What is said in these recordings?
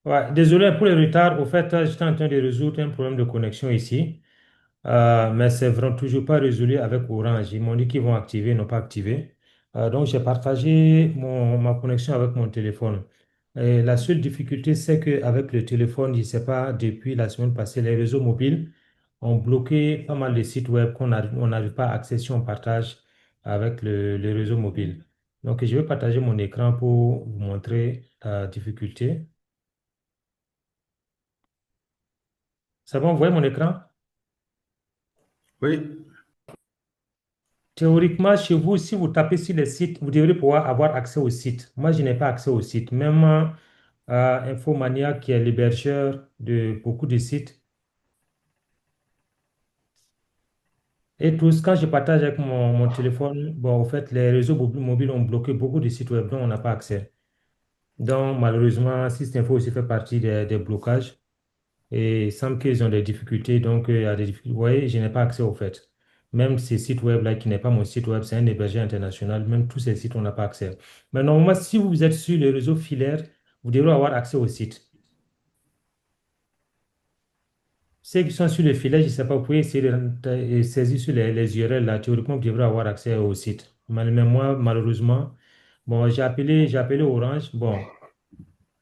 Ouais, désolé pour le retard. Au fait, j'étais en train de résoudre un problème de connexion ici. Mais c'est vraiment toujours pas résolu avec Orange. Ils m'ont dit qu'ils vont activer, ils n'ont pas activé. Donc, j'ai partagé ma connexion avec mon téléphone. Et la seule difficulté, c'est qu'avec le téléphone, je ne sais pas, depuis la semaine passée, les réseaux mobiles ont bloqué pas mal de sites web on n'arrive pas à accéder si on partage avec le réseau mobile. Donc, je vais partager mon écran pour vous montrer la difficulté. Ça va, vous voyez mon écran? Oui, Théoriquement, chez vous, si vous tapez sur les sites, vous devrez pouvoir avoir accès au site. Moi, je n'ai pas accès au site. Même Infomania, qui est l'hébergeur de beaucoup de sites, et tous, quand je partage avec mon téléphone, bon, en fait, les réseaux mobiles ont bloqué beaucoup de sites web dont on n'a pas accès. Donc, malheureusement, Systinfo aussi fait partie des blocages. Et il semble qu'ils ont des difficultés, donc il y a des difficultés. Vous voyez, je n'ai pas accès au fait. Même ces sites web-là, qui n'est pas mon site web, c'est un hébergeur international, même tous ces sites, on n'a pas accès. Mais normalement, si vous êtes sur les réseaux filaires, vous devrez avoir accès au site. Ceux qui sont sur les filaires, je ne sais pas, vous pouvez essayer de saisir sur les URL là, théoriquement, vous devrez avoir accès au site. Mais moi, malheureusement, bon, j'ai appelé Orange, bon,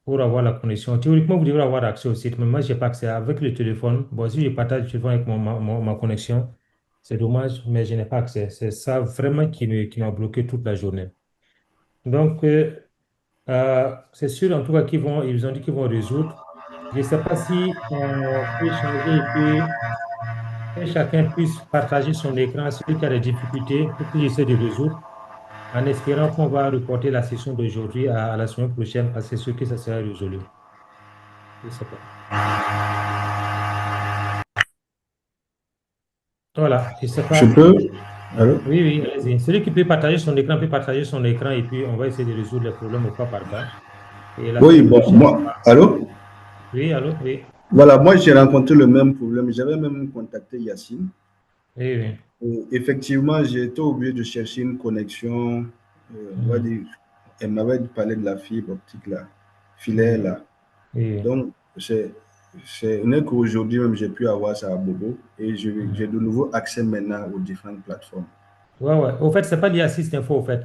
pour avoir la connexion. Théoriquement, vous devrez avoir accès au site, mais moi, je n'ai pas accès avec le téléphone. Bon, si je partage le téléphone avec ma connexion, c'est dommage, mais je n'ai pas accès. C'est ça vraiment qui m'a bloqué toute la journée. Donc, c'est sûr en tout cas ils ont dit qu'ils vont résoudre. Je ne sais pas si on peut changer et puis que chacun puisse partager son écran, celui qui a des difficultés, pour qu'il essaie de résoudre, en espérant qu'on va reporter la session d'aujourd'hui à la semaine prochaine, parce que c'est sûr que ça sera résolu. Je ne sais pas. Voilà, je ne sais je pas. peux. Allô? Oui, oui, allez-y. Celui qui peut partager son écran peut partager son écran et puis on va essayer de résoudre les problèmes au cas par cas. Et la Oui, semaine bon, prochaine, moi, allô? oui, allô, oui, Voilà, moi j'ai rencontré le même problème. J'avais même contacté Yacine. oui, oui. Et effectivement, j'ai été obligé de chercher une connexion. On va Mhm. dire, elle m'avait parlé de la fibre optique là, filaire Oui, là. oui, Donc, c'est n'est qu'aujourd'hui même j'ai pu avoir ça à Bobo et oui. j'ai de nouveau accès maintenant aux différentes plateformes. Ouais, ouais. Au fait, c'est pas lié à Systinfo, au fait.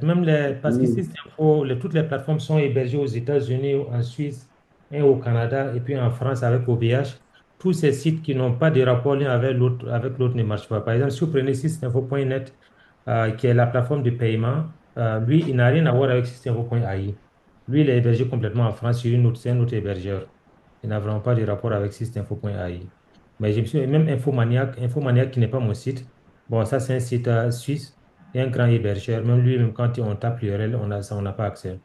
Parce que Oui, Systinfo, toutes les plateformes sont hébergées aux États-Unis, en Suisse, et au Canada, et puis en France avec OVH. Tous ces sites qui n'ont pas de rapport lien avec l'autre ne marchent pas. Par exemple, si vous prenez systinfo.net, qui est la plateforme de paiement, lui, il n'a rien à voir avec systinfo.ai. Lui, il est hébergé complètement en France sur c'est un autre hébergeur. Il n'a vraiment pas de rapport avec systinfo.ai. Mais je me suis même Infomaniac qui n'est pas mon site. Bon, ça, c'est un site suisse et un grand hébergeur. Même lui, même quand on tape l'URL, on n'a pas accès.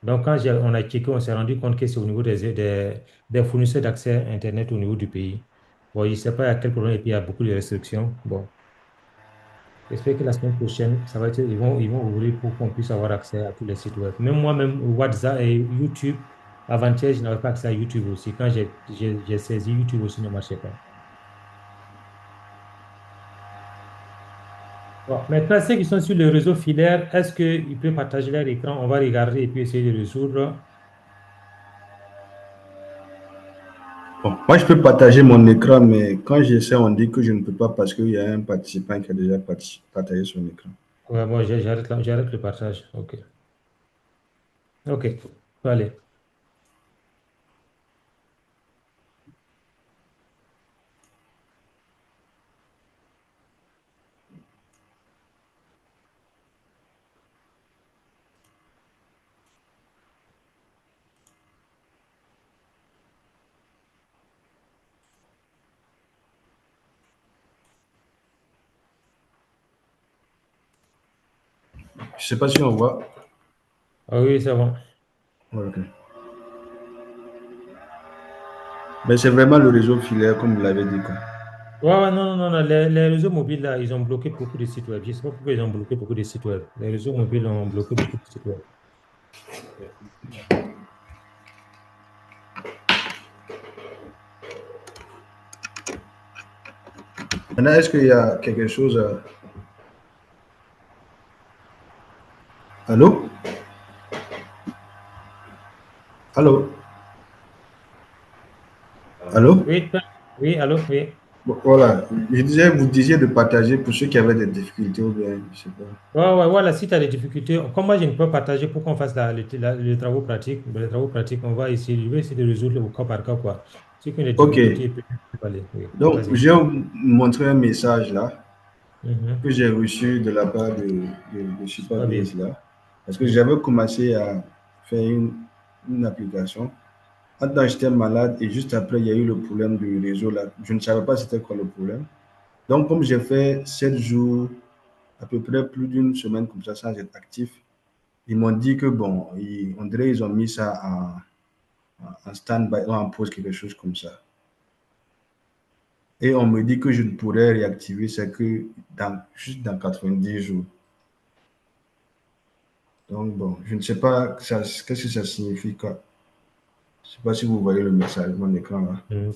Donc, on a checké, on s'est rendu compte que c'est au niveau des fournisseurs d'accès Internet au niveau du pays. Bon, je ne sais pas à quel problème, et puis il y a beaucoup de restrictions. Bon, j'espère que la semaine prochaine, ça va être, ils vont ouvrir pour qu'on puisse avoir accès à tous les sites web. Même moi-même, WhatsApp et YouTube, avant-hier, je n'avais pas accès à YouTube aussi. Quand j'ai saisi, YouTube aussi ne marchait pas. Bon, maintenant, ceux qui sont sur le réseau filaire, est-ce qu'ils peuvent partager leur écran? On va regarder et puis essayer de résoudre. bon, moi je peux partager mon écran, mais quand j'essaie, on dit que je ne peux pas parce qu'il y a un participant qui a déjà partagé son écran. Ouais, bon, j'arrête le partage. OK. OK. Allez. Je ne sais pas si on voit. Ah oui, c'est bon. Ouais, ok. Mais c'est vraiment le réseau filaire, comme vous l'avez dit, quoi. Ouais, ouais, non, non, non, non. Les réseaux mobiles, là, ils ont bloqué beaucoup de sites web. Je ne sais pas pourquoi ils ont bloqué beaucoup de sites web. Les réseaux mobiles ont bloqué beaucoup de sites web. Maintenant, est-ce qu'il y a quelque chose Allô? Allô? Allô? Oui, oui, allô, oui. Bon, voilà, je disais, vous disiez de partager pour ceux qui avaient des difficultés ou bien, je sais pas. Ouais, ouais, voilà, si tu as des difficultés, comme moi, je ne peux pas partager pour qu'on fasse les travaux pratiques. Les travaux pratiques, on va essayer, je vais essayer de résoudre au cas par cas, quoi. Si tu as des Ok, difficultés, peut aller. Oui, donc vas-y. j'ai montré un message là Mhm. que j'ai reçu de la part de C'est pas bien. Supabase là, parce que Mhm. j'avais commencé à faire une application. Attends, j'étais malade et juste après, il y a eu le problème du réseau là. Je ne savais pas c'était quoi le problème. Donc, comme j'ai fait 7 jours, à peu près plus d'une semaine comme ça sans être actif, ils m'ont dit que bon, on dirait qu'ils ont mis ça en stand-by ou en pause, quelque chose comme ça. Et on me dit que je ne pourrais réactiver, c'est que juste dans 90 jours. Donc bon, je ne sais pas qu'est-ce que ça signifie quoi. Je ne sais pas si vous voyez le message, mon écran là. Mhm.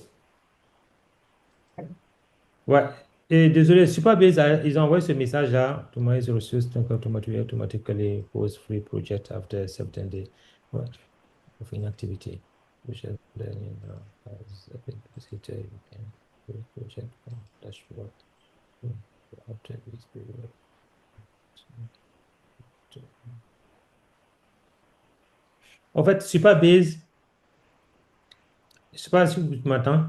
Ouais. Et désolé, Superbase, ils ont envoyé ce message-là. To my resources, think automatically pause free project after certain day. Ouais. Of inactivity. Project learning has been visited. You can create project from dashboard. After this period. En fait, Superbase, je ne sais pas si vous m'entendez.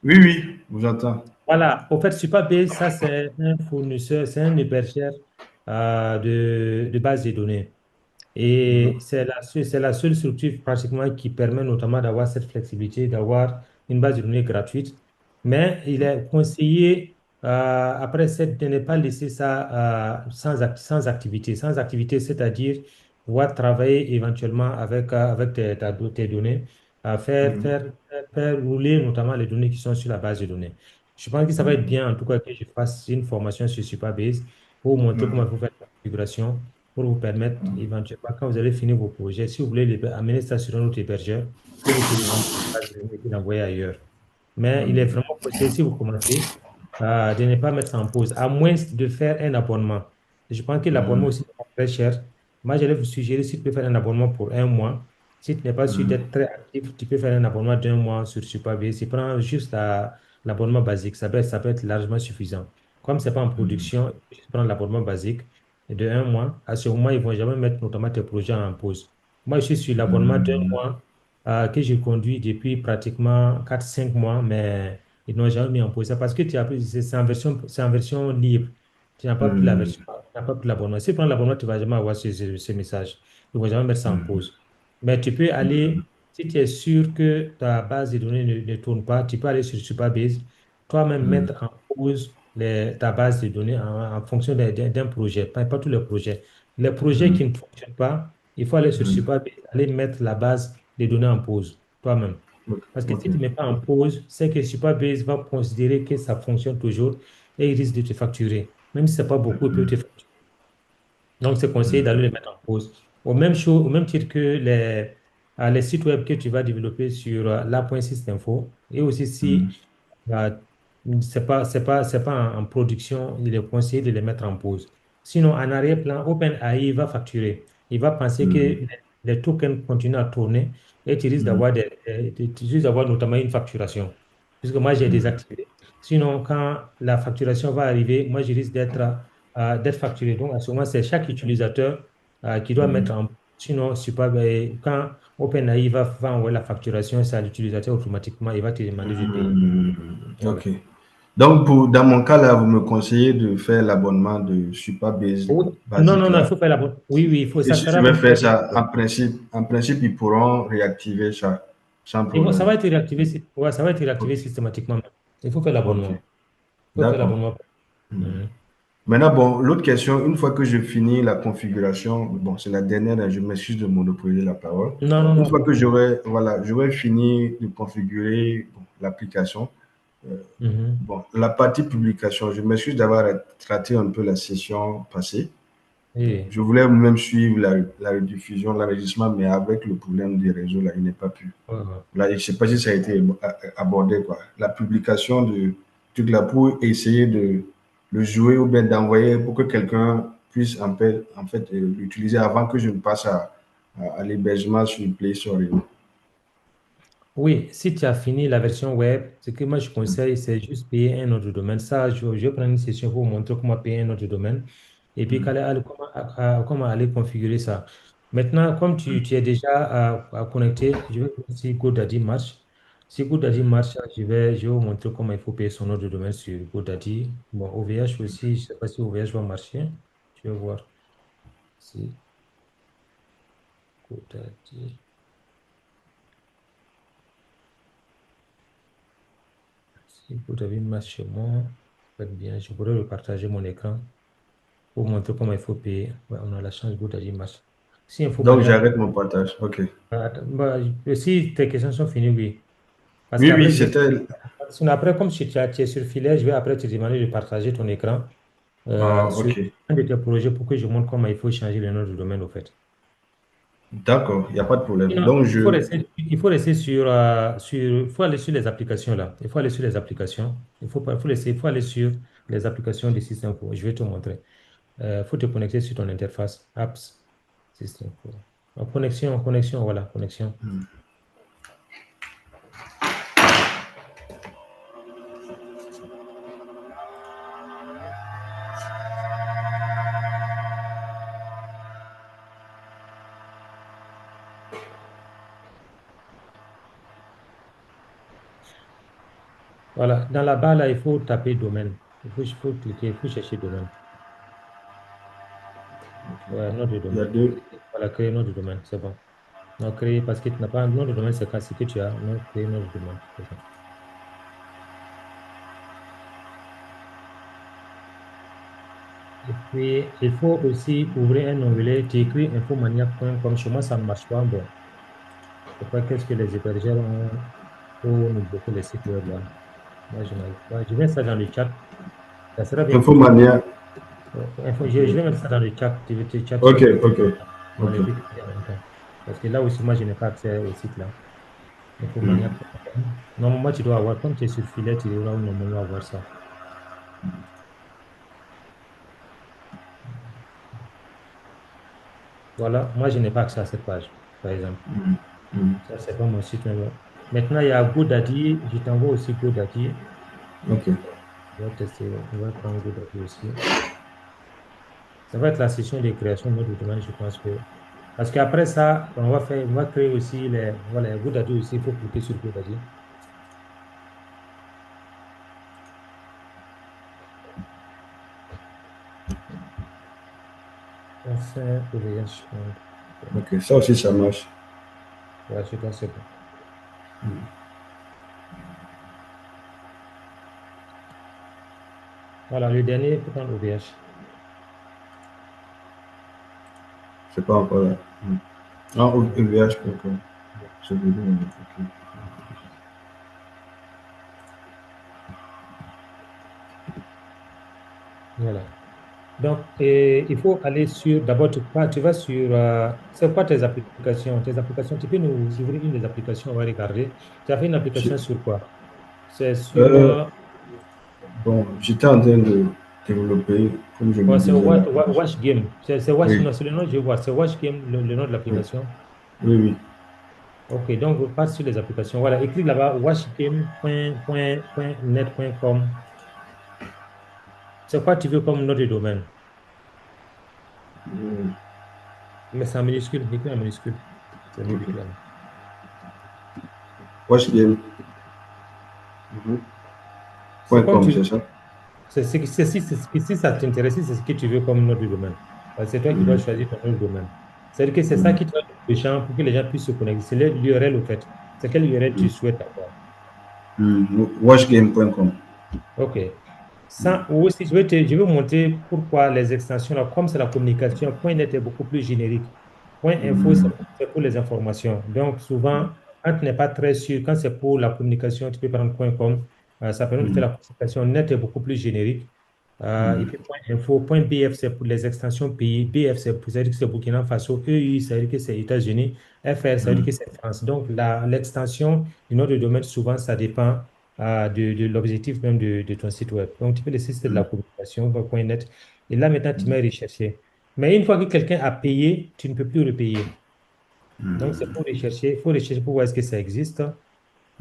Oui, oui, je vous entends. Voilà, au fait, Supabase, ça, c'est un fournisseur, c'est un hébergeur de base de données. Et c'est la seule structure pratiquement qui permet notamment d'avoir cette flexibilité, d'avoir une base de données gratuite. Mais il est conseillé, après cette, de ne pas laisser ça sans activité. Sans activité, c'est-à-dire pouvoir travailler éventuellement avec tes données, faire rouler notamment les données qui sont sur la base de données. Je pense que ça va être bien, en tout cas, que je fasse une formation sur Supabase pour vous montrer comment il faut faire la configuration pour vous permettre éventuellement, quand vous allez finir vos projets, si vous voulez amener ça sur un autre hébergeur, que vous puissiez rendre la base de données et l'envoyer ailleurs. Mais il est vraiment conseillé, si vous commencez, de ne pas mettre ça en pause, à moins de faire un abonnement. Je pense que l'abonnement aussi n'est pas très cher. Moi, j'allais vous suggérer, si tu peux faire un abonnement pour un mois, si tu n'es pas sûr d'être très actif, tu peux faire un abonnement d'un mois sur Superbase. Tu prends juste l'abonnement basique, ça peut être largement suffisant. Comme ce n'est pas en production, tu prends l'abonnement basique de un mois. À ce moment, ils ne vont jamais mettre notamment tes projets en pause. Moi, je suis sur l'abonnement d'un mois que je conduis depuis pratiquement 4 5 mois, mais ils n'ont jamais mis en pause. C'est parce que c'est en version libre. Tu n'as pas pris la version, tu n'as pas pris l'abonnement. Si tu prends l'abonnement, tu ne vas jamais avoir ce message. Ils ne vont jamais mettre ça en pause. Mais tu peux aller, si tu es sûr que ta base de données ne tourne pas, tu peux aller sur Supabase, toi-même mettre en pause ta base de données en fonction d'un projet, pas tous les projets. Les projets qui ne fonctionnent pas, il faut aller sur Supabase, aller mettre la base des données en pause, toi-même. Parce que Ok. si tu ne mets pas en pause, c'est que Supabase va considérer que ça fonctionne toujours et il risque de te facturer. Même si ce n'est pas beaucoup, il peut te facturer. Donc, c'est conseillé d'aller les mettre en pause. Au même titre que les sites web que tu vas développer sur la.sysinfo. Et aussi, si c'est pas en production, il est conseillé de les mettre en pause. Sinon, en arrière-plan, OpenAI va facturer. Il va penser que les tokens continuent à tourner et tu risques tu risques d'avoir notamment une facturation. Puisque moi, j'ai désactivé. Sinon, quand la facturation va arriver, moi, je risque d'être facturé. Donc, à ce moment, c'est chaque utilisateur qui doit mettre en. Sinon, c'est pas, quand OpenAI va envoyer la facturation, c'est à l'utilisateur automatiquement, il va te demander de payer. Voilà. Ok. Donc, dans mon cas là, vous me conseillez de faire l'abonnement de Supabase Oui. Non, basique non, non, il là. faut faire la bonne. Oui, oui, Et ça si je sera vais même faire très bien. ça, en principe, ils pourront réactiver ça sans Ça problème. va être réactivé, ouais, ça va être réactivé Ok. systématiquement. Il faut faire Ok. l'abonnement. Il faut faire D'accord. l'abonnement. Mhm. Maintenant, bon, l'autre question, une fois que je finis la configuration, bon, c'est la dernière, hein, je m'excuse de monopoliser la parole. Non, non, Une non. fois que j'aurai fini de configurer bon, l'application, Mhm. bon, la partie publication, je m'excuse d'avoir raté un peu la session passée. Oui. Je voulais même suivre la rediffusion, l'enregistrement, mais avec le problème des réseaux, là, il n'est pas pu. Ouais, ouais. Là, je ne sais pas si ça a été abordé, quoi. La publication de truc là pour essayer de le jouer ou bien d'envoyer pour que quelqu'un puisse en fait l'utiliser avant que je ne passe à l'hébergement sur Play Store. Oui, si tu as fini la version web, ce que moi je conseille, c'est juste payer un autre domaine. Ça, je vais prendre une session pour vous montrer comment payer un autre domaine et puis comment aller configurer ça. Maintenant, comme tu es déjà connecté, je vais voir si GoDaddy marche. Si GoDaddy marche, je vais vous montrer comment il faut payer son autre domaine sur GoDaddy. Bon, OVH aussi, je ne sais pas si OVH va marcher. Je vais voir si GoDaddy. Si GoDaddy marche chez moi, ça va être bien. Je pourrais repartager mon écran pour montrer comment il faut payer. Ouais, on a la chance, GoDaddy marche. Si il faut Donc, manière, j'arrête mon partage. OK. si tes questions sont finies, oui. Parce Oui, oui, qu'après, c'était. sinon après, comme tu es sur filet, je vais après te demander de partager ton écran Ah, sur OK. un de tes projets pour que je montre comment il faut changer le nom du domaine, au fait. D'accord, il n'y a pas de problème. Sinon, Donc, il faut aller sur les applications là. Il faut aller sur les applications. Il faut aller sur les applications du système. Je vais te montrer. Il faut te connecter sur ton interface Apps System. Connexion, voilà, connexion. Voilà, dans la barre là, il faut taper domaine. Il faut cliquer, il faut chercher domaine. Ouais, nom de il y a domaine. deux. Voilà, créer nom de domaine, c'est bon. Non, créer parce que tu n'as pas un nom de domaine, c'est ce que tu as. Non, créer nom de domaine. C'est ça. Et puis, il faut aussi ouvrir un onglet. Tu écris infomaniac.com. Chez moi, ça ne marche pas. Bon, je sais pas qu'est-ce que les hébergeurs ont pour nous bloquer les sites web là. Moi, je n'arrive pas. Je mets ça dans le chat. Ça sera bien pour toi. Infomania. Je vais mettre ça dans le chat. Tu chat, tu OK, vas cliquer OK, dans OK. le vite en même temps. Parce que là aussi, moi, je n'ai pas accès au site là. Hmm. Infomaniac.com. Normalement, tu dois avoir, comme tu es sur filet, tu devras normalement avoir ça. Voilà, moi, je n'ai pas accès à cette page, par exemple. Ça, c'est pas mon site web. Maintenant, il y a GoDaddy. Je t'envoie aussi GoDaddy. OK. On va tester, on va prendre GoDaddy aussi. Ça va être la session de création de notre domaine, je pense que. Parce qu'après ça, on va créer aussi voilà, GoDaddy aussi. Il faut cliquer sur GoDaddy. Enfin, OVH. OK. Ça aussi, ça marche. Ouais, je pense que c'est bon. Voilà, le dernier, il faut prendre OVH. C'est pas encore là. Ah, EVH.com. C'est venu. OK. Voilà. Donc, il faut aller d'abord, tu vas sur, c'est quoi tes applications? Tes applications, tu peux nous ouvrir une des applications, on va regarder. Tu as fait une application J'ai- sur quoi? C'est sur, Euh, bon, j'étais en train de développer, comme je le ouais, c'est disais, l'application. Watch Game. C'est Watch, Oui, non, c'est le nom que je vois. C'est Watch Game, le nom de oui, l'application. oui, oui. OK, donc, passe sur les applications. Voilà, écris là-bas watchgame.net.com. C'est quoi tu veux comme nom de domaine? Mais c'est en minuscule, écris en minuscule. C'est mieux OK. d'écrire. Watchgame.com, C'est comme tu c'est veux. ça? Si ça t'intéresse, si c'est ce que tu veux comme nom de domaine. Parce que c'est toi qui dois Mhm. choisir ton nom de domaine. C'est-à-dire que c'est ça Mhm. qui te donne le champ pour que les gens puissent se connecter. C'est l'URL au fait. C'est quelle URL tu souhaites avoir. Watchgame.com. OK. Ça, ou aussi, je vais vous montrer pourquoi les extensions, là, comme c'est la communication, point .net est beaucoup plus générique. Point .info, Mhm. c'est pour les informations. Donc, souvent, quand tu n'es pas très sûr, quand c'est pour la communication, tu peux prendre point .com. Ça permet de faire Mhm. la communication. Net est beaucoup plus générique. Et Mhm. puis, point .info, point .bf, c'est pour les extensions pays. BF, ça veut dire que c'est Burkina Faso. EI, ça veut dire que c'est États-Unis. FR, ça veut dire Mhm. que c'est France. Donc, l'extension du nom de domaine, souvent, ça dépend de l'objectif même de ton site web. Donc, tu peux laisser c'est de la communication, point .net. Et là, maintenant, tu mets rechercher. Mais une fois que quelqu'un a payé, tu ne peux plus repayer. Donc, c'est pour rechercher. Il faut rechercher pour voir est-ce que ça existe.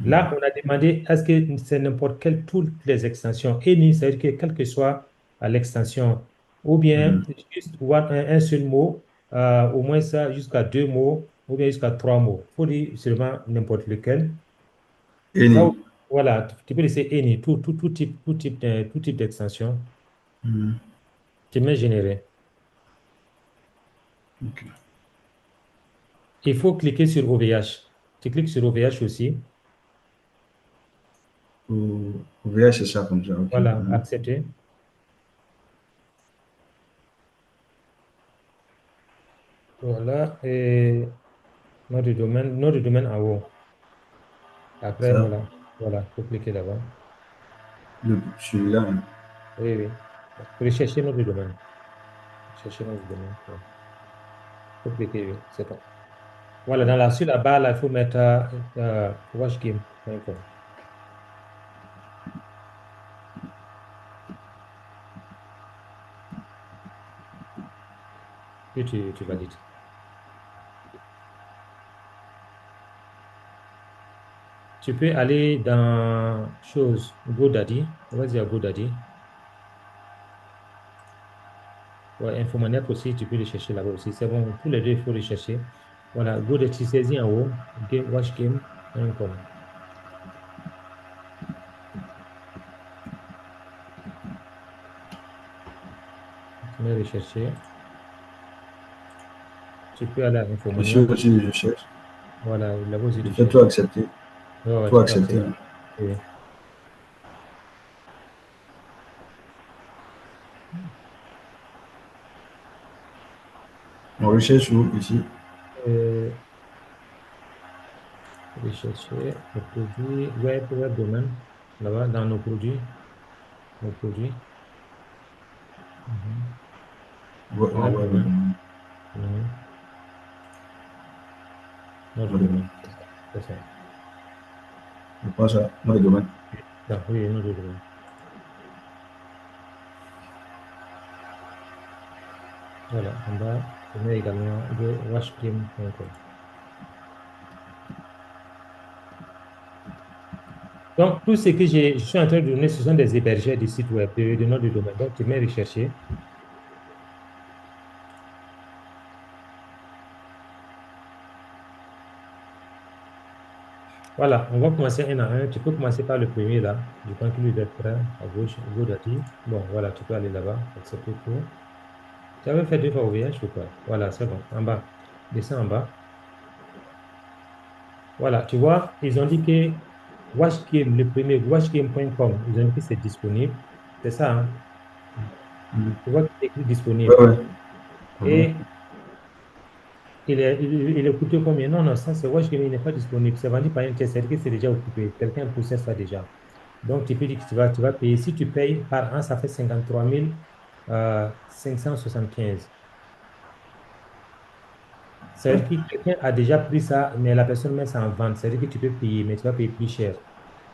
Là, on a demandé est-ce que c'est n'importe quelle, toutes les extensions. Any, c'est-à-dire que quelle que soit l'extension, ou bien juste un seul mot, au moins ça, jusqu'à deux mots, ou bien jusqu'à trois mots. Il faut dire seulement n'importe lequel. Ça, Any. voilà, tu peux laisser any, tout type d'extension. Tu mets générer. Ok. Il faut cliquer sur OVH. Tu cliques sur OVH aussi. Au VH, c'est ça comme ça, ok. Voilà, accepter. Voilà, et nom de domaine en haut. Après, Ça, voilà, il faut cliquer là-bas. celui-là, hein. Oui, oui. Il faut rechercher nom de domaine. Chercher nom de domaine. Il faut cliquer, oui, c'est bon. Voilà, sur la barre, là, il faut mettre watchgame.com. Puis tu valides. Tu peux aller dans chose, GoDaddy. On va dire GoDaddy. Ouais, Infomaniac aussi, tu peux les chercher là-bas aussi. C'est bon, tous les deux, il faut les chercher. Voilà, GoDaddy, tu saisis en haut, watchgame.com. Tu mets rechercher. Tu peux aller à Je suis Infomaniac. aussi, je cherche. Voilà, là-bas aussi, Je tu fais cherches. tout accepter. Ouais, ouais, Tout tu peux accepter, accepter. hein. Oui. On recherche où, ici? Euh, rechercher les produits web domaine. Là-bas, dans nos produits. Nos produits. Mhm. Ouais, en Web web, domaine. Mhm. Notre mot de domaine. domaine. C'est ça. C'est ça. Je pense à mot de domaine. Ah, oui, notre domaine. Voilà, en bas, tu mets également washgame.com. Donc, tout ce que je suis en train de donner, ce sont des hébergeurs des sites web, de notre domaine. Donc, tu mets rechercher. Voilà, on va commencer un à un. Tu peux commencer par le premier là. Je pense qu'il doit être prêt à gauche, GoDaddy. Bon, voilà, tu peux aller là-bas, accepter tout. Tu avais fait deux fois OVH ou quoi? Voilà, c'est bon. En bas, descends en bas. Voilà, tu vois, ils ont dit que WatchGame, le premier, watchgame.com, ils ont dit que c'est disponible. C'est ça, hein? Tu vois qu'il est écrit Ouais, disponible. ouais. Mhm. Et il est coûté combien? Non, non, ça, c'est WatchGame, il n'est pas disponible. C'est vendu par un tiers, c'est-à-dire que c'est déjà occupé. Quelqu'un possède ça déjà. Donc, tu peux dire que tu vas payer. Si tu payes par an, ça fait 53 575. C'est-à-dire que quelqu'un a déjà pris ça, mais la personne met ça en vente. C'est-à-dire que tu peux payer, mais tu vas payer plus cher.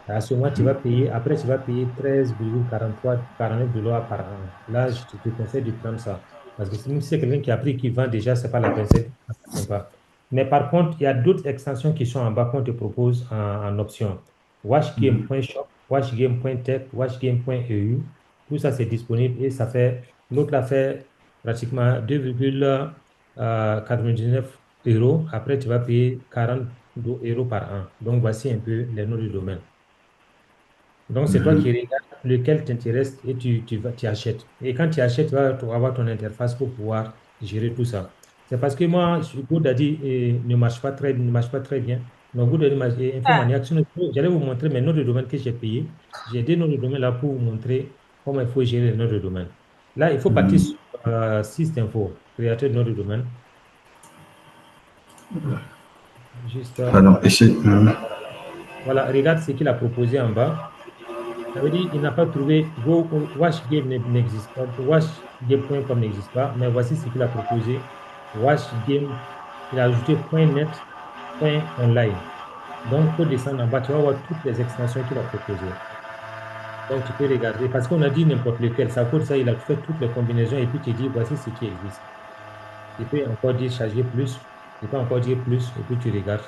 À ce moment, tu vas payer, après, tu vas payer 13,49 $ par an. Là, je te conseille de prendre ça. Parce que même si c'est quelqu'un qui a pris, qui vend déjà, c'est pas la peine, c'est sympa. Mais par contre, il y a d'autres extensions qui sont en bas qu'on te propose en option. Watchgame.shop, watchgame.tech, watchgame.eu. Tout ça, c'est disponible et ça fait, l'autre l'a fait pratiquement 2,99 €. Après, tu vas payer 40 € par an. Donc, voici un peu les noms du domaine. Donc, c'est toi qui regardes lequel t'intéresse et tu achètes. Et quand tu achètes, tu vas avoir ton interface pour pouvoir gérer tout ça. C'est parce que moi, GoDaddy ne marche pas très bien. Donc, GoDaddy Infomaniac, sinon, j'allais vous montrer mes noms de domaine que j'ai payés. J'ai des noms de domaine là pour vous montrer comment il faut gérer les noms de domaine. Là, il faut partir sur Sysdinfo, créateur de noms de domaine. Juste, Pardon, ici. voilà, regarde ce qu'il a proposé en bas. Ça veut dire qu'il n'a pas trouvé, WashGame n'existe pas, WashGame.com n'existe pas, mais voici ce qu'il a proposé. WashGame, il a ajouté .net, .online. Donc, il faut descendre en bas, tu vas voir toutes les extensions qu'il a proposées. Donc, tu peux regarder, parce qu'on a dit n'importe lequel, ça code ça, il a fait toutes les combinaisons et puis tu dis, voici ce qui existe. Tu peux encore dire charger plus, tu peux encore dire plus, et puis tu regardes.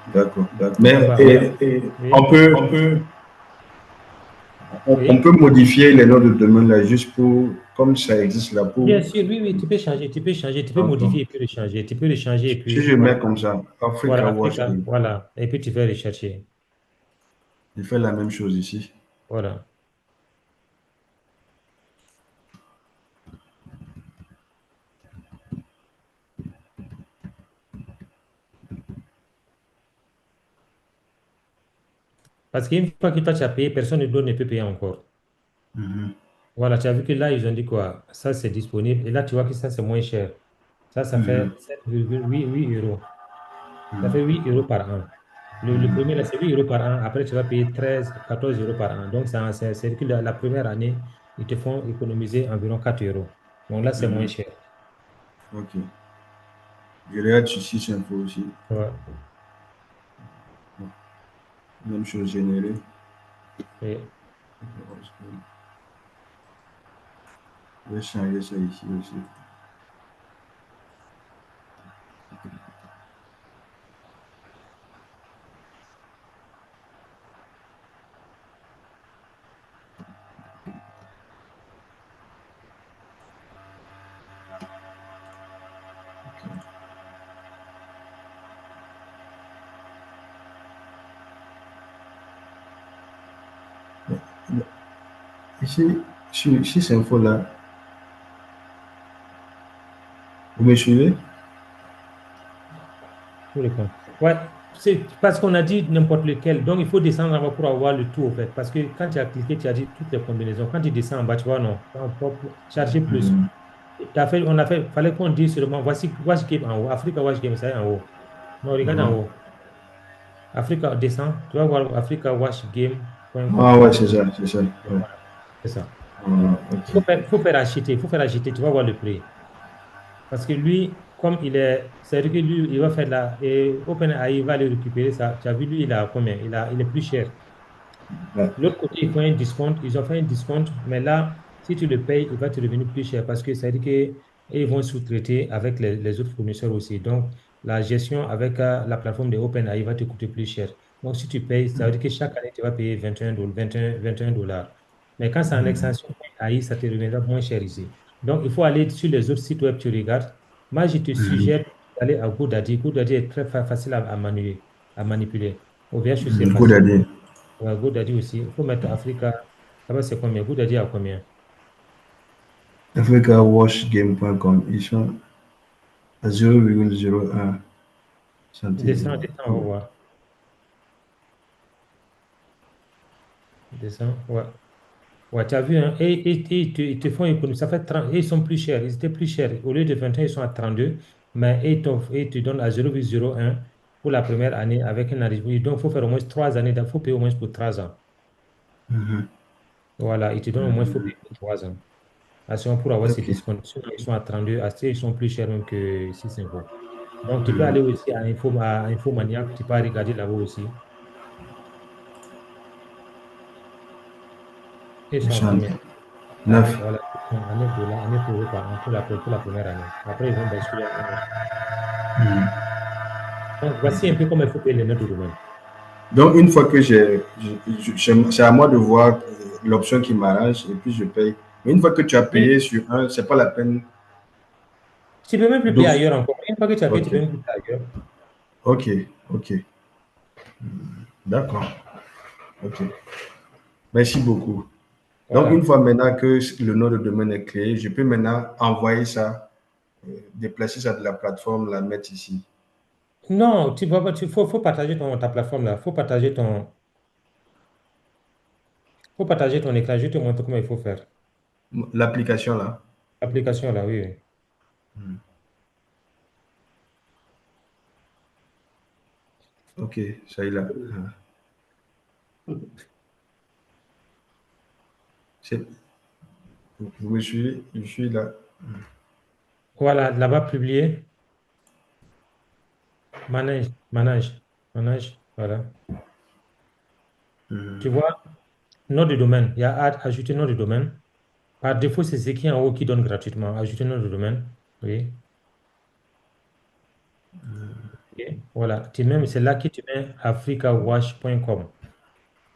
D'accord. Pourquoi Mais pas? Voilà. on Oui, peut, on oui. peut modifier les noms de domaine là juste pour, comme ça existe là pour. Bien sûr, oui, oui, tu peux changer, tu peux changer, tu peux D'accord. modifier et puis le changer. Tu peux le changer et Si puis je voilà. mets comme ça, Africa Voilà, Watch Africa, Game, voilà. Et puis tu vas rechercher. je fais la même chose ici. Voilà. Parce qu'une fois que toi tu as payé, personne d'autre ne peut payer encore. Mhm. Voilà, tu as vu que là, ils ont dit quoi? Ça, c'est disponible. Et là, tu vois que ça, c'est moins cher. Ça Mhm. fait 7,8 euros. Ça fait Mhm. 8 euros par an. Le premier, là, c'est 8 euros par an. Après, tu vas payer 13, 14 euros par an. Donc, c'est que la première année, ils te font économiser environ 4 euros. Donc là, c'est moins Mhm. cher. Ok. Je regarde sur 6 infos aussi. Ouais. Même chose générée. Et Je vais changer ça ici aussi. Ici, sur 6 infos là, vous me suivez? tout le compte. Ouais, c'est parce qu'on a dit n'importe lequel. Donc, il faut descendre en bas pour avoir le tout, au fait. Parce que quand tu as cliqué, tu as dit toutes les combinaisons. Quand tu descends en bas, tu vois, non. On peut charger plus. Mhm. Fallait qu'on dise seulement, voici Watch Game en haut. Africa Watch Game, ça est en haut. Non, regarde en Mhm. haut. Africa, descend. Tu vas voir Ah africawatchgame.com. ouais, c'est ça, c'est ça. Ouais. Voilà, c'est ça. Ah, ok. Il faut faire acheter. Tu vas voir le prix. Parce que lui, comme c'est-à-dire que lui, il va faire et OpenAI va le récupérer ça. Tu as vu, lui, il a combien? Il est plus cher. Ouais. L'autre côté, ils ont fait un discount, mais là, si tu le payes, il va te revenir plus cher parce que ça veut dire qu'ils vont sous-traiter avec les autres fournisseurs aussi. Donc, la gestion avec la plateforme de OpenAI va te coûter plus cher. Donc, si tu payes, ça veut dire que chaque année, tu vas payer 21 $, 21 dollars. Mais quand c'est en extension AI, ça te reviendra moins cher ici. Donc, il faut aller sur les autres sites web, tu regardes. Moi, je te Mhm. suggère d'aller à GoDaddy. GoDaddy est très facile à manipuler. OVH aussi est Mhm. Good facile. idea. Ouais, GoDaddy aussi. Il faut mettre Africa. Ça va, c'est combien? GoDaddy à combien? AfricaWatchGame.com. Ils sont à 0,01 centime Descends, d'euro. descends, on va voir. Descends, ouais. Ouais, tu as vu, hein? Ils te font économie. Ça fait 30. Et ils sont plus chers. Ils étaient plus chers. Au lieu de 21, ils sont à 32. Mais ils te donnent à 0,01 pour la première année avec un arrivée. Donc, il faut faire au moins 3 années. Il faut payer au moins pour 3 ans. Mhm. Voilà, ils te donnent au moins, il faut payer pour 3 ans. Assurance pour avoir ces Ok. discounts. Sinon, ils sont à 32. Ils sont plus chers même que 6 infos. Donc, tu peux aller aussi à Infomaniac, tu peux regarder là-bas aussi. Ils Ils sont à sont combien? neuf. Voilà, ils sont à 9 $, à 9 euros par an pour la première année. Après, ils vont basculer à 1 €. Mhm. Donc, voici un peu comment il faut payer les notes de domaine. Donc, une fois que c'est à moi de voir l'option qui m'arrange et puis je paye. Mais une fois que tu as payé Oui, sur un, c'est pas la peine tu peux même plus payer d'offre. ailleurs encore. Une fois que tu as payé, tu Ok, peux même plus payer ailleurs. ok, ok. D'accord. Ok. Merci beaucoup. Donc, une Voilà. fois maintenant que le nom de domaine est créé, je peux maintenant envoyer ça, déplacer ça de la plateforme, la mettre ici. Non, tu vas pas, faut partager ta plateforme là. Faut partager ton écran. Je te montre comment il faut faire. L'application là. L'application là, oui, oui. Ok, ça y est là. C'est- Vous me suivez? Je suis là. Voilà, là-bas, publier. Manage, manage, manage. Voilà. Tu vois, nom de domaine. Il y a ajouter nom de domaine. Par défaut, c'est ce qui est en haut qui donne gratuitement. Ajouter nom de domaine. Oui. OK. Voilà, c'est là que tu mets africawash.com.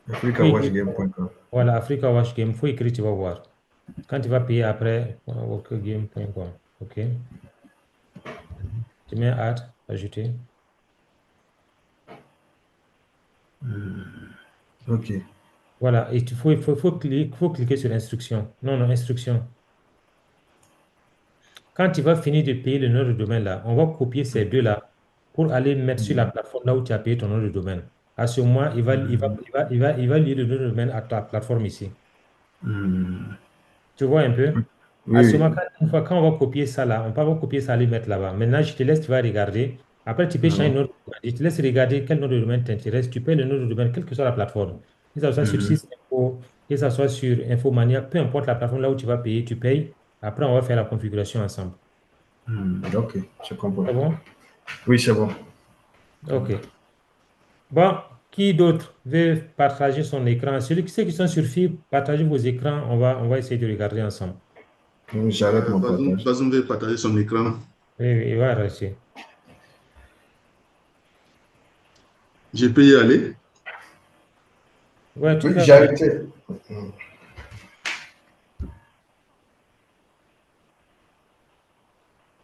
Faut écrire, africawatchgame.com. voilà, Africa Watch Game, faut écrire, tu vas voir. Quand tu vas payer après, workgame.com. OK. Tu mets add, ajouter. Ok. Voilà, et faut cliquer sur instruction. Non, non, instruction. Quand tu vas finir de payer le nom de domaine là, on va copier ces deux-là pour aller mettre sur la plateforme là où tu as payé ton nom de domaine. À ce moment, il va lire le nom de domaine à ta plateforme ici. Tu vois un peu? À Oui, ce oui. moment, quand on va copier ça là, on peut pas copier ça, aller mettre là-bas. Maintenant, je te laisse, tu vas regarder. Après, tu peux changer le D'accord. nom de domaine. Je te laisse regarder quel nom de domaine t'intéresse. Tu payes le nom de domaine, quelle que soit la plateforme. Que ça soit sur Sysinfo, que ça soit sur Infomania, peu importe la plateforme là où tu vas payer, tu payes. Après, on va faire la configuration ensemble. Ok, je comprends. C'est bon? Oui, c'est bon. OK. Bon, qui d'autre veut partager son écran? Ceux qui sont sur fibre, partagez vos écrans. On va essayer de regarder ensemble. J'arrête mon Bazoum, partage. Bazoum veut partager son écran. Oui, oui, il va rester. Je peux y aller? Ouais, Oui, tout à j'ai fait. arrêté.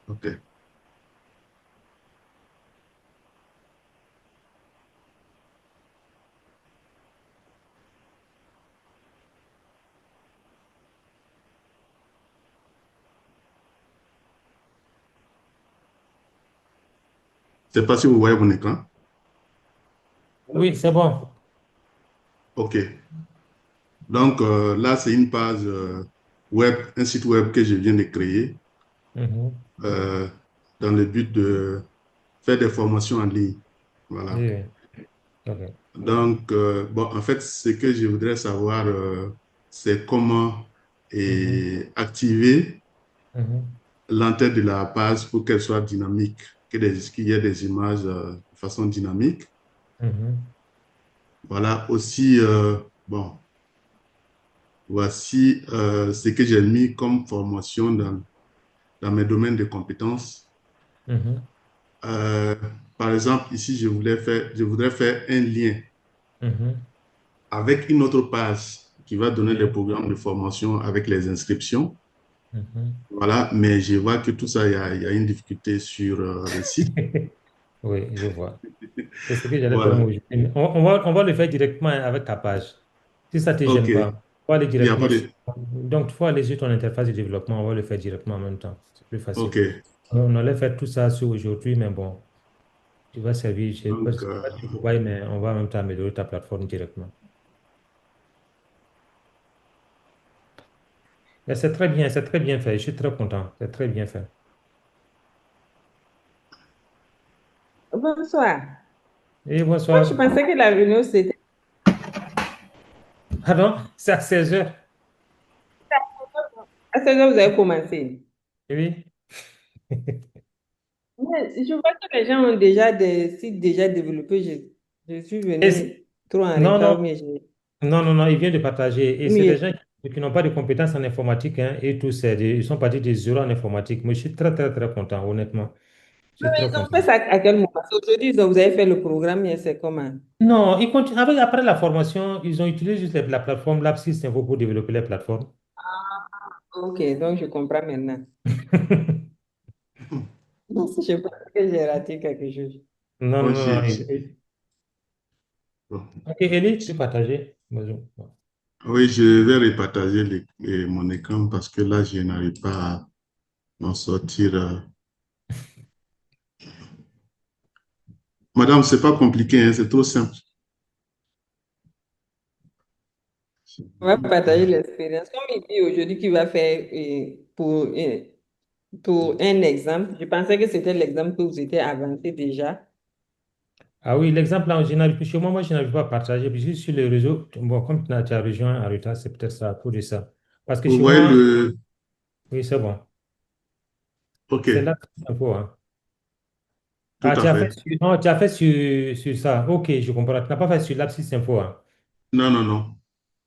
OK. Je ne sais pas si vous voyez mon écran. Oui, c'est bon. OK. Donc là, c'est une page web, un site web que je viens de créer Mhm. euh, dans le but de faire des formations en ligne. Voilà. Oui, oui. OK. Donc, bon, en fait, ce que je voudrais savoir, c'est comment Mhm. activer Mhm. l'entête de la page pour qu'elle soit dynamique, qu'il y ait des images de façon dynamique. Mhm. Voilà aussi, bon, voici ce que j'ai mis comme formation dans mes domaines de compétences. Mhm. Euh, Par exemple, ici, je voudrais faire un lien Mhm. avec une autre page qui va donner les Oui. programmes de formation avec les inscriptions. Mhm. Voilà, mais je vois que tout ça, il y a une difficulté sur le site. Oui, je vois. C'est ce que j'allais faire moi Voilà, aujourd'hui. On va le faire directement avec ta page. Si ça ne te OK. gêne pas, on va aller Il n'y a directement pas sur... de... Donc, il faut aller sur ton interface de développement. On va le faire directement en même temps. C'est plus facile. OK. On allait faire tout ça sur aujourd'hui, mais bon, tu vas servir, je Donc, sais pas du Dubaï, mais on va en même temps améliorer ta plateforme directement. Mais c'est très bien fait. Je suis très content. C'est très bien fait. Bonsoir. Et Moi, je bonsoir. pensais que la réunion, c'était... Pardon, c'est à 16 heures. À 16h, vous avez commencé. Oui. Mais je vois que les gens ont déjà des sites déjà développés. Je suis Et venue trop en non, retard, non, mais non, il vient de partager. Et c'est des mais- gens qui n'ont pas de compétences en informatique, hein, et tout, ils sont partis de zéro en informatique. Moi, je suis très, très, très content, honnêtement. Je suis mais très ils ont content. fait ça à quel moment? Parce qu'aujourd'hui, vous avez fait le programme, mais c'est comment? Non, ils continuent. Après la formation, ils ont utilisé juste la plateforme Lapsus Info pour développer les plateformes. Ok, donc je comprends maintenant. Non, si je pense que j'ai raté quelque chose. Non, moi, non, non. bon. Ok, Elie, tu peux partager. Bonjour. Oui, je vais repartager mon écran parce que là, je n'arrive pas à m'en sortir. Madame, c'est pas compliqué, hein, c'est trop simple. On va partager l'expérience. Comme il dit aujourd'hui qu'il va faire pour un exemple, je pensais que c'était l'exemple que vous étiez avancé déjà. Ah oui, l'exemple là, chez moi, je n'arrive pas à partager. Puis juste sur les réseaux, bon, comme tu as rejoint en retard, c'est peut-être ça, pour ça. Parce que Vous chez voyez moi, le... oui, c'est bon. OK, C'est là qu'il faut, hein. tout Ah, à fait. non, tu as fait sur ça. Ok, je comprends. Tu n'as pas fait sur l'Apsis Info, hein. Non, non, non.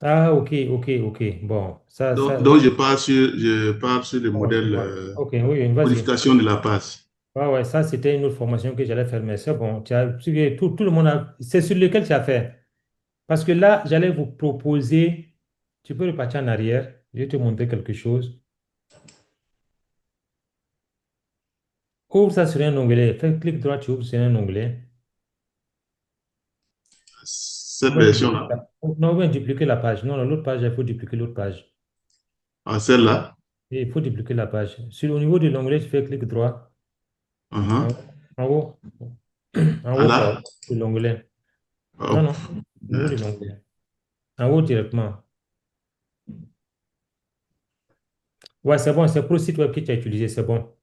Ah, ok. Bon, Donc, ouais, je pars sur le bon, je modèle vois. Ok, oui, vas-y. modification de la page. Ouais, ouais, ça, c'était une autre formation que j'allais faire, mais c'est bon. Tout le monde a. C'est sur lequel tu as fait. Parce que là, j'allais vous proposer. Tu peux repartir en arrière. Je vais te montrer quelque chose. Ouvre ça sur un onglet. Fais clic droit, tu ouvres sur un onglet. Cette On va dupliquer version-là. non, on va dupliquer la page. Non, non, l'autre page, il faut dupliquer l'autre page. Ah, celle-là. Et il faut dupliquer la page. Au niveau de l'onglet, tu fais clic droit. En Uh-huh. haut. En haut. En Ah haut, quoi. là? De l'onglet. Non, Hop. non. Au niveau de l'onglet. En haut directement. Ouais, c'est bon. C'est pour le site web que tu as utilisé. C'est bon.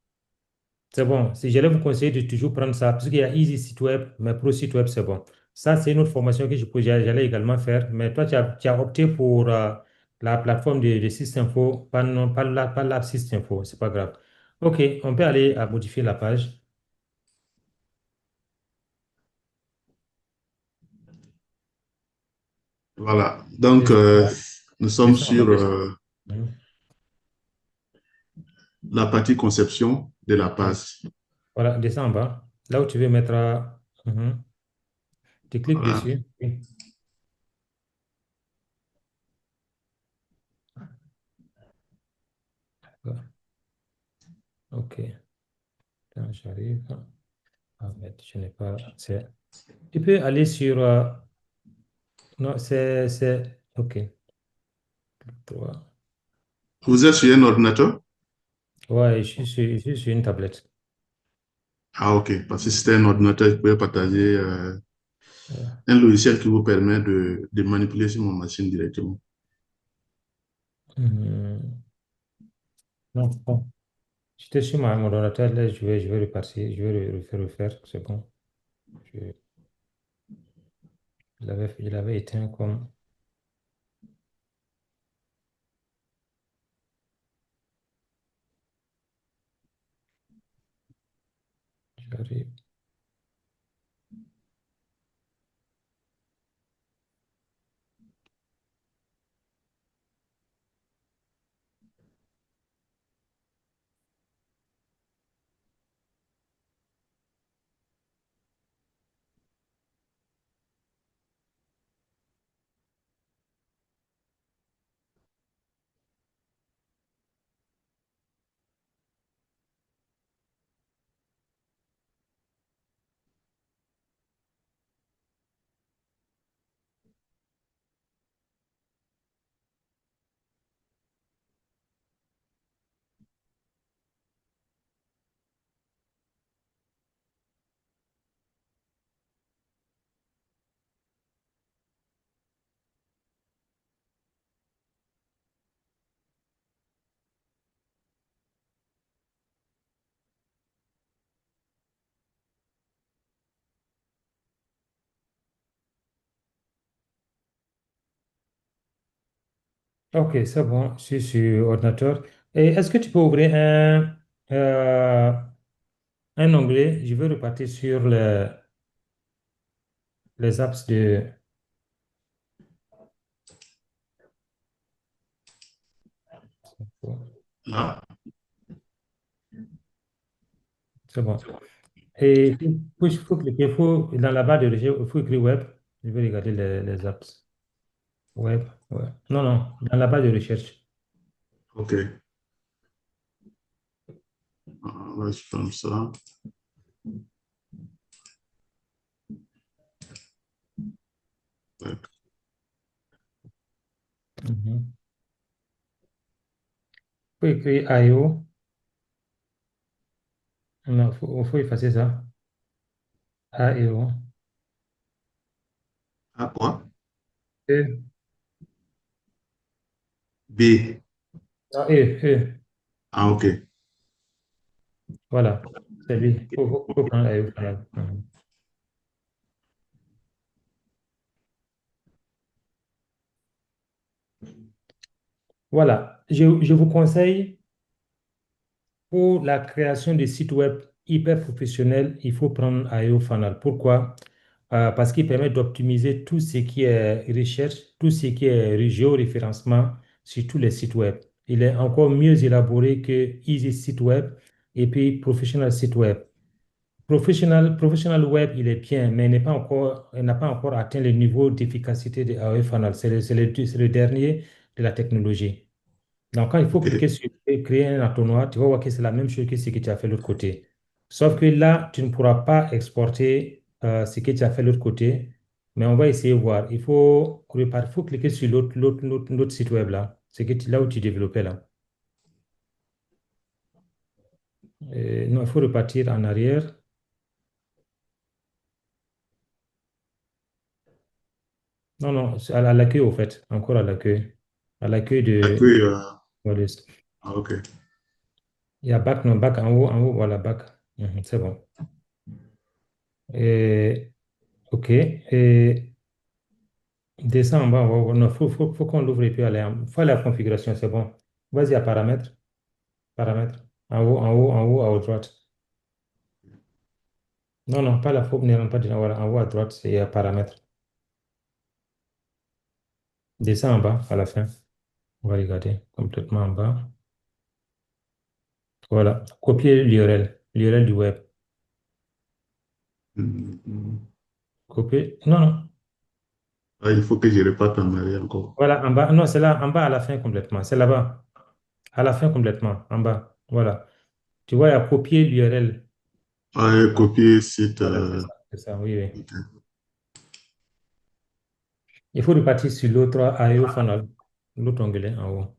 C'est bon. Si j'allais vous conseiller de toujours prendre ça, parce qu'il y a Easy Site Web, mais pour le site web, c'est bon. Ça, c'est une autre formation que j'allais également faire. Mais toi, tu as opté pour la plateforme de Systinfo, pas, non, pas l'app Systinfo. C'est pas grave. OK, on peut aller à modifier la page. Voilà. Donc, Descends nous sommes descends en bas. sur Mhm. la partie conception de la Voilà, page. voilà, descends en bas. Là où tu veux mettre. Tu cliques Voilà. dessus. Oui. Voilà. OK. Attends, j'arrive. Ah, merde, je n'ai pas. Tu peux aller sur. Non, OK. Trois. Vous êtes sur un ordinateur? Ouais, je suis sur une tablette. Ah, ok. Parce que si c'était un ordinateur, je pouvais partager Ouais. un logiciel qui vous permet de manipuler sur mon machine directement. Mhm. Non, bon. J'étais sur mon ordinateur, là, je vais repartir, je vais refaire, c'est bon. Je, je l'avais éteint comme. J'arrive. OK, c'est bon, je suis sur ordinateur. Et est-ce que tu peux ouvrir un onglet? Je vais repartir sur les apps de. Là. C'est bon. Et il faut cliquer, dans la barre de recherche, il faut écrire web. Je vais regarder les apps. Web, ouais. Non, non, dans la barre de recherche. Ok. Là, je ferme ça. Ouais. Mhm. Il faut écrire IO. Non, il faut effacer ça. AIO. Ah, quoi? E. B. Non, E. Ah, ok. Voilà, c'est lui. Il faut prendre AIO final. Mhm. Voilà, je vous conseille. Pour la création de sites web hyper professionnels, il faut prendre AEO Fanal. Pourquoi? Parce qu'il permet d'optimiser tout ce qui est recherche, tout ce qui est géoréférencement sur tous les sites web. Il est encore mieux élaboré que Easy Site Web et puis Professional Site Web. Professional Web, il est bien, mais il n'a pas encore atteint le niveau d'efficacité de AOE Funnel. C'est le dernier de la technologie. Donc, quand il faut OK. cliquer sur créer un entonnoir, tu vas voir que c'est la même chose que ce que tu as fait de l'autre côté. Sauf que là, tu ne pourras pas exporter ce que tu as fait de l'autre côté, mais on va essayer de voir. Il faut cliquer sur l'autre site web là, là où tu développais là. Non, il faut repartir en arrière. Non, non, c'est à l'accueil au fait, encore à l'accueil. À l'accueil de. Accueil, Voilà. OK. Il y a back, non, back en haut, voilà, back. Mhm, c'est bon. OK. Descends en bas, non, faut qu'on l'ouvre et puis faut aller à la configuration, c'est bon. Vas-y à paramètres, paramètres. En haut, à droite. Non, non, pas la faut ne rentre pas dedans, voilà, en haut à droite, c'est à paramètres. Descends en bas, à la fin. On va regarder complètement en bas. Voilà, copier l'URL du web. Copier, non, non. Ah, il faut que je reparte en arrière encore. Voilà, en bas, non, c'est là, en bas à la fin complètement. C'est là-bas, à la fin complètement, en bas. Voilà. Tu vois, il y a copier l'URL. Ah, copier site. Voilà, c'est ça, oui, oui. OK. Il faut repartir sur l'autre IO funnel, l'autre onglet en haut.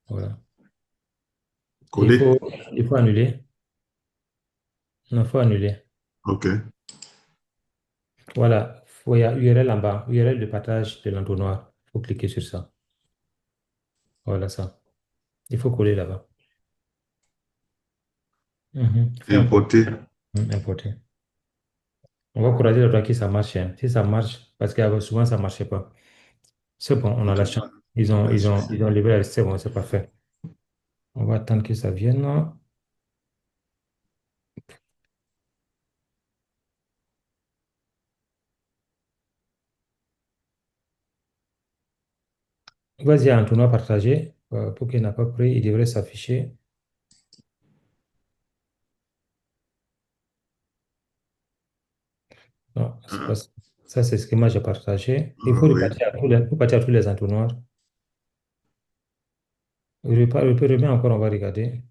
Voilà. Et Coller. il faut annuler. Non, il faut annuler. OK. Voilà. Il y a URL en bas, URL de partage de l'entonnoir. Il faut cliquer sur ça. Voilà ça. Il faut coller là-bas. Il faut importer. Importer. Importer. On va croiser le temps que ça marche, hein. Si ça marche, parce que souvent ça ne marchait pas. C'est bon, on a la OK. chance. Ils ont livré, c'est bon, c'est parfait. On va attendre que ça vienne. Vas-y, un tournoi partagé. Pour qu'il n'a pas pris, il devrait s'afficher. Non, c'est pas ça. Ça, c'est ce que moi j'ai partagé. Il Ah, faut oui. repartir à tous les entonnoirs. Remets encore, on va regarder.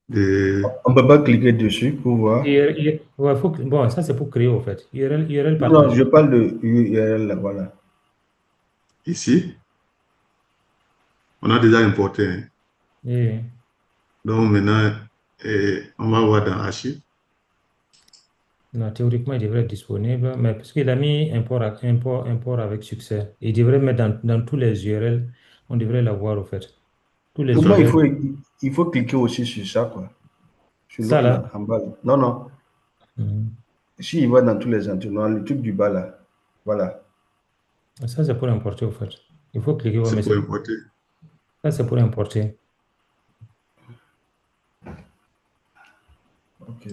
Des- On ne peut pas cliquer dessus pour voir. Ouais, bon, ça c'est pour créer au fait. URL Non, non, je partagé. parle de URL là, voilà. Ici, on a déjà importé, hein. Et, Donc maintenant, on va voir dans Archive. non, théoriquement, il devrait être disponible, mais parce qu'il a mis import avec succès. Il devrait mettre dans tous les URL, on devrait l'avoir au fait. Tous les Pour moi, URL. il faut cliquer aussi sur ça, quoi. Sur Ça l'autre là. là, en bas. Là. Non, non. Mhm. Si il va dans tous les entonnoirs, le truc du bas là. Voilà. Ça, c'est pour importer au fait. Il faut cliquer, ouais, C'est mais pour importer. ça, c'est pour importer. Ok.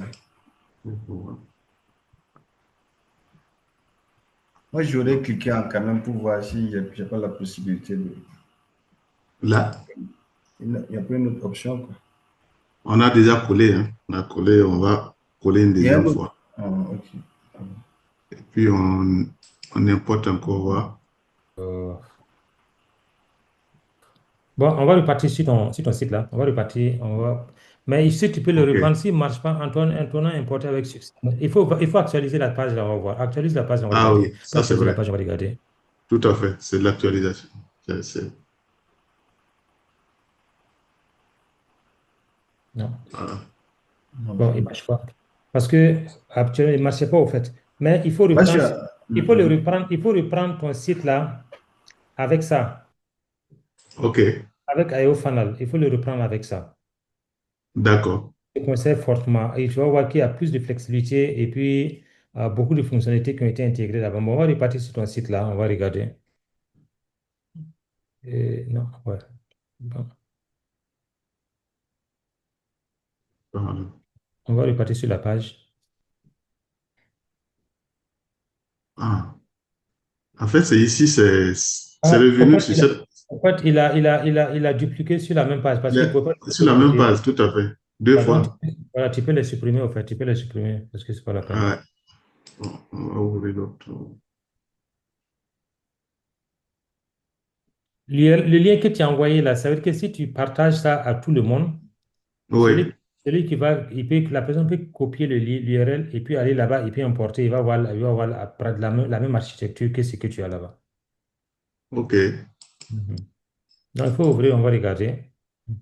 Moi, j'aurais cliqué en quand même pour voir si j'ai pas la possibilité de. Là, Il n'y a pas une autre option, quoi. on a déjà collé, hein. On a collé, on va coller une Il y a un deuxième autre. fois. Ah, ok. Et puis on importe encore, voir. Euh, Bon, on va repartir sur ton site là. On va repartir. Mais si tu peux le OK. reprendre, s'il ne marche pas, Antoine a importé avec succès. Il faut actualiser la page là, on va voir. Actualise la page, on va Ah regarder. oui, Pas ça c'est actualiser la vrai. page, on va regarder. Tout à fait. C'est de l'actualisation. Non. Voilà. Bon, il ne marche pas. Parce que actuellement, il ne marchait pas au fait. Mais il faut Moi, reprendre, Mhm. il faut reprendre ton site là avec ça, OK. avec IO Funnel. Il faut le reprendre avec ça. D'accord. Je conseille fortement. Et tu vas voir qu'il y a plus de flexibilité et puis beaucoup de fonctionnalités qui ont été intégrées là-bas. Bon, on va repartir sur ton site là, on va regarder. Non, ouais. Bon, Voilà. on va repartir sur la page. Ah. En fait, c'est ici, c'est Ah, revenu sur cette, en fait, il a dupliqué sur la même page parce qu'il ne pouvait pas le sur copier de la l'autre même côté. page, tout à fait. Deux Par contre, fois. voilà, tu peux les supprimer, au fait, tu peux les supprimer parce que c'est pas la peine. Ouais. On va ouvrir l'autre. Le lien que tu as envoyé là, ça veut dire que si tu partages ça à tout le monde, Oui. celui qui va, la personne peut copier l'URL et puis aller là-bas et puis importer, il va voir après la même architecture que ce que tu as là-bas. OK. Mhm. Donc, il faut ouvrir, on va regarder. Mhm.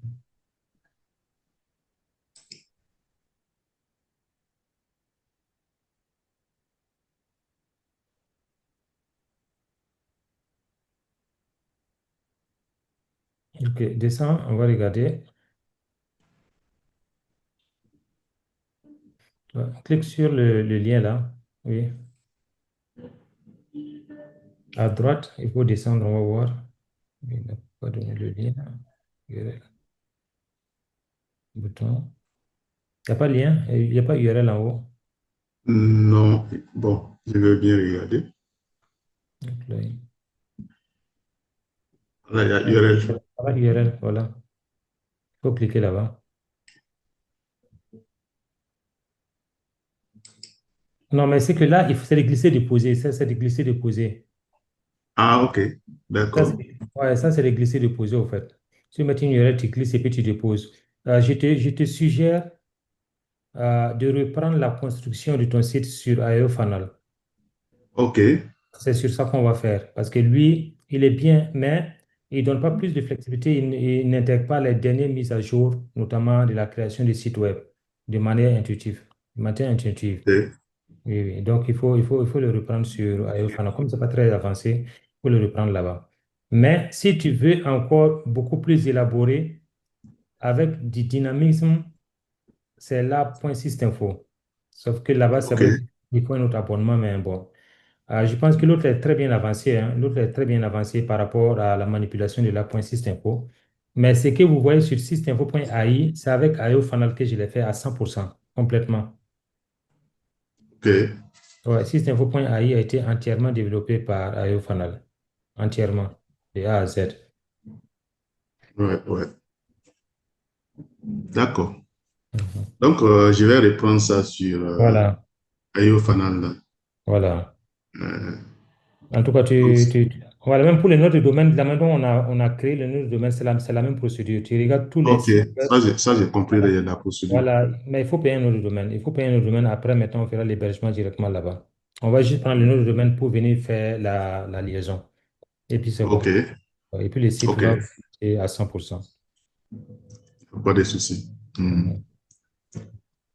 Ok, descends, on va regarder. Ouais, clique sur le lien là. Oui. À droite, il faut descendre, on va voir. Il n'a pas donné le lien. URL, bouton. Il n'y a pas de lien, il n'y a pas URL en haut. Non. Bon, je vais bien regarder. Donc là, Là, il y a il n'y URL. a pas d'URL, voilà. Il faut cliquer là-bas. Non, mais c'est que là, c'est de glisser-déposer. Ça, c'est de glisser-déposer. Ah, OK. Ça, D'accord. ouais, ça, c'est de glisser-déposer, au fait. Si tu mets une URL, tu glisses et puis tu déposes. Je te suggère de reprendre la construction de ton site sur Aerofunnel. OK. C'est sur ça qu'on va faire. Parce que lui, il est bien, mais il ne donne pas plus de flexibilité. Il n'intègre pas les dernières mises à jour, notamment de la création des sites web, de manière intuitive. De manière intuitive. OK. Oui, oui. Donc, il faut le reprendre sur Aeofana. Comme ce n'est pas très avancé, il faut le reprendre là-bas. Mais si tu veux encore beaucoup plus élaboré, avec du dynamisme, c'est là, point Systinfo. Sauf que là-bas, ça veut OK. dire qu'il faut un autre abonnement, mais bon. Je pense que l'autre est très bien avancé, hein. L'autre est très bien avancé par rapport à la manipulation de la point Systinfo. Mais ce que vous voyez sur systinfo.ai, c'est avec Aeofana que je l'ai fait à 100%, complètement. OK. Ouais, Systinfo.ai a été entièrement développé par Aeofanaal. Entièrement, de A à Z. Ouais, ouais. D'accord. Mhm. Donc, je vais reprendre ça sur Voilà, IO Fanal, là. voilà. Euh, En tout cas, donc, voilà, même pour les noms de domaine, de la manière dont on a créé le nom de domaine, c'est la même procédure. Tu regardes tous les OK. sites web. Ça, j'ai compris Voilà. la procédure. Voilà. Mais il faut payer un nom de domaine. Il faut payer un nom de domaine. Après, maintenant, on fera l'hébergement directement là-bas. On va juste prendre le nom de domaine pour venir faire la liaison. Et puis, c'est bon. OK. Et puis, le site OK. va fonctionner à 100%. Pas de souci. Hmm. Mhm.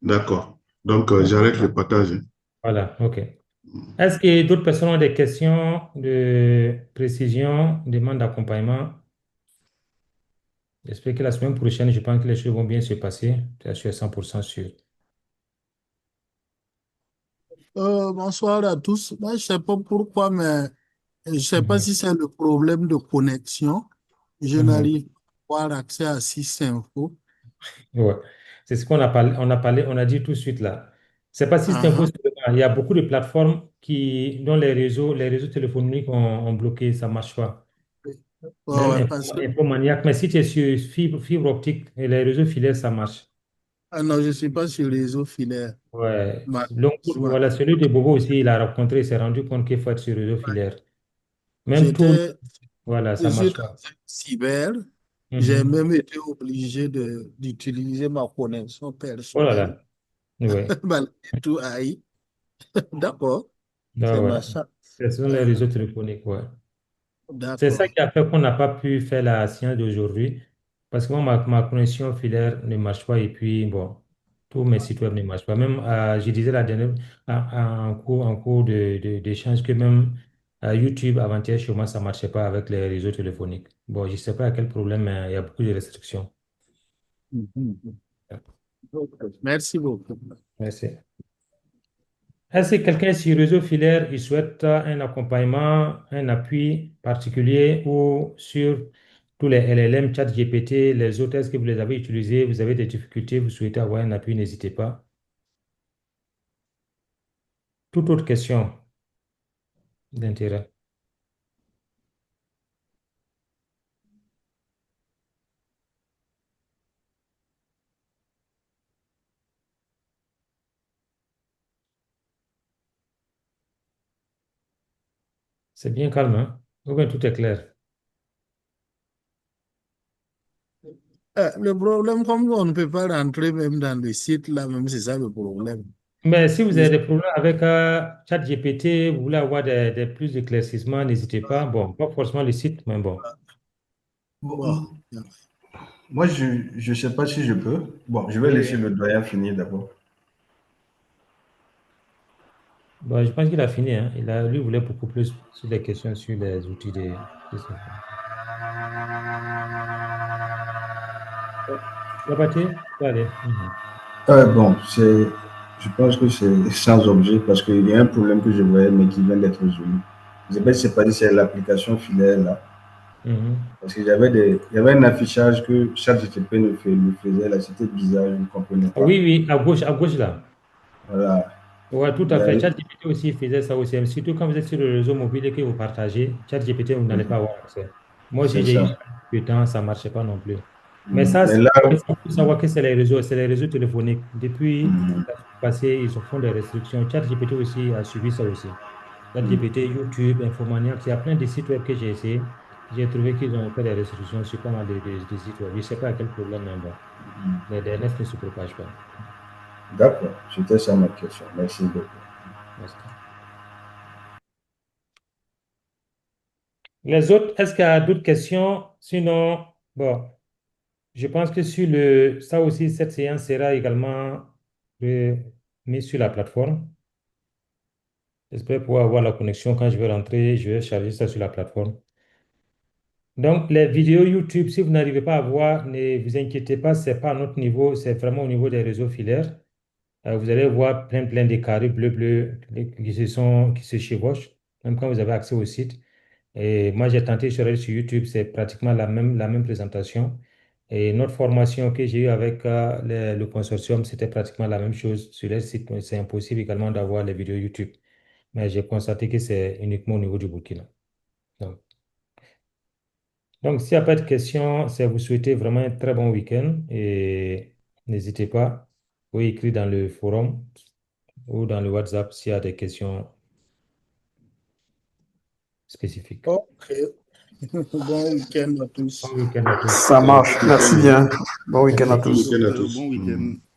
D'accord. Donc, j'arrête le partage. Voilà, OK. Est-ce que d'autres personnes ont des questions de précision, demande d'accompagnement? J'espère que la semaine prochaine, je pense que les choses vont bien se passer. Je suis à 100% sûr. Bonsoir à tous. Moi, je ne sais pas pourquoi, mais je ne sais pas Mhm. si c'est le problème de connexion. Je Mhm. n'arrive pas à avoir accès à Sysinfo. Ouais. C'est ce qu'on a parlé, on a dit tout de suite là. C'est pas Système Info Ah, seulement. Il y a beaucoup de plateformes dont les réseaux téléphoniques ont bloqué, ça ne marche pas. ouais, Même ouais, parce que Infomaniac, mais si tu es sur fibre optique et les réseaux filaires, ça marche. ah non, je ne suis pas sur le réseau filaire. Ouais. Ma- Donc, soit. voilà, celui de Bobo aussi, il a rencontré, il s'est rendu compte qu'il faut être sur réseau filaire. Même tout, J'étais, voilà, je ça suis marche dans pas. un cyber. J'ai Mhm. même été obligé d'utiliser ma connexion Oh là personnelle, là, oui. malgré tout AI. D'accord, Ah c'est ouais. ma chance. Ce sont les réseaux téléphoniques, ouais. C'est ça D'accord. qui a fait qu'on n'a pas pu faire la séance d'aujourd'hui. Parce que moi, ma connexion filaire ne marche pas. Et puis, bon, tous mes sites web ne marchent pas. Même, je disais la dernière, en cours d'échange que même YouTube, avant-hier, chez moi, ça ne marchait pas avec les réseaux téléphoniques. Bon, je ne sais pas à quel problème, mais il y a beaucoup de restrictions. Mhm. Merci beaucoup. Merci. Est-ce que quelqu'un sur réseau filaire, il souhaite un accompagnement, un appui particulier ou sur tous les LLM, ChatGPT, les autres, est-ce que vous les avez utilisés, vous avez des difficultés, vous souhaitez avoir un appui, n'hésitez pas. Toute autre question d'intérêt. C'est bien calme, hein? Ou bien tout est clair. Le problème, comme on ne peut pas rentrer même dans le site là, même c'est ça le problème. Mais si vous avez des problèmes avec ChatGPT, vous voulez avoir plus d'éclaircissements, n'hésitez pas. Bon, pas forcément le site, mais bon. Bon. Moi, je ne sais pas si je peux. Bon, je vais laisser le doyen finir d'abord. Bon, je pense qu'il a fini, hein. Lui voulait beaucoup plus sur les questions sur les outils de synchro. La batterie? Allez. Bon, je pense que c'est sans objet parce qu'il y a un problème que je voyais, mais qui vient d'être résolu. Je ne sais pas si c'est pas dit, c'est l'application filaire là. Parce qu'il y avait un affichage que ChatGPT le faisait là, c'était bizarre, je ne comprenais pas. Oui, à gauche là. Voilà. Oui, tout à fait. ChatGPT aussi faisait ça aussi. Surtout quand vous êtes sur le réseau mobile et que vous partagez, ChatGPT, vous n'allez pas avoir accès. Moi aussi, C'est j'ai eu ça. ça depuis le temps, ça ne marchait pas non plus. Mais ça, Mais là, il faut savoir que c'est les réseaux téléphoniques. Depuis la semaine passée, ils font des restrictions. ChatGPT aussi a suivi ça aussi. ChatGPT, YouTube, Infomaniac, il y a plein de sites web que j'ai essayé. J'ai trouvé qu'ils ont fait des restrictions sur pas mal de sites web. Je ne sais pas à quel problème, mais bon, les DNS ne se propagent pas. d'accord, c'était ça ma question. Merci beaucoup. Merci. Les autres, est-ce qu'il y a d'autres questions? Sinon, bon, je pense que ça aussi, cette séance sera également mise sur la plateforme. J'espère pouvoir avoir la connexion quand je vais rentrer. Je vais charger ça sur la plateforme. Donc, les vidéos YouTube, si vous n'arrivez pas à voir, ne vous inquiétez pas, ce n'est pas à notre niveau, c'est vraiment au niveau des réseaux filaires. Vous allez voir plein de carrés bleus qui se chevauchent, même quand vous avez accès au site. Et moi, j'ai tenté, je suis allé sur YouTube, c'est pratiquement la même présentation. Et notre formation que j'ai eue avec le consortium, c'était pratiquement la même chose sur les sites. Mais c'est impossible également d'avoir les vidéos YouTube. Mais j'ai constaté que c'est uniquement au niveau du Burkina. Donc, s'il n'y a pas de questions, c'est vous souhaiter vraiment un très bon week-end et n'hésitez pas, vous pouvez écrire dans le forum ou dans le WhatsApp s'il y a des questions spécifiques. Ok. Bon week-end à tous. Bon week-end à tous. Ça marche. Merci bien. Bon week-end à Merci. tous. Bon week-end à tous. Bon week-end.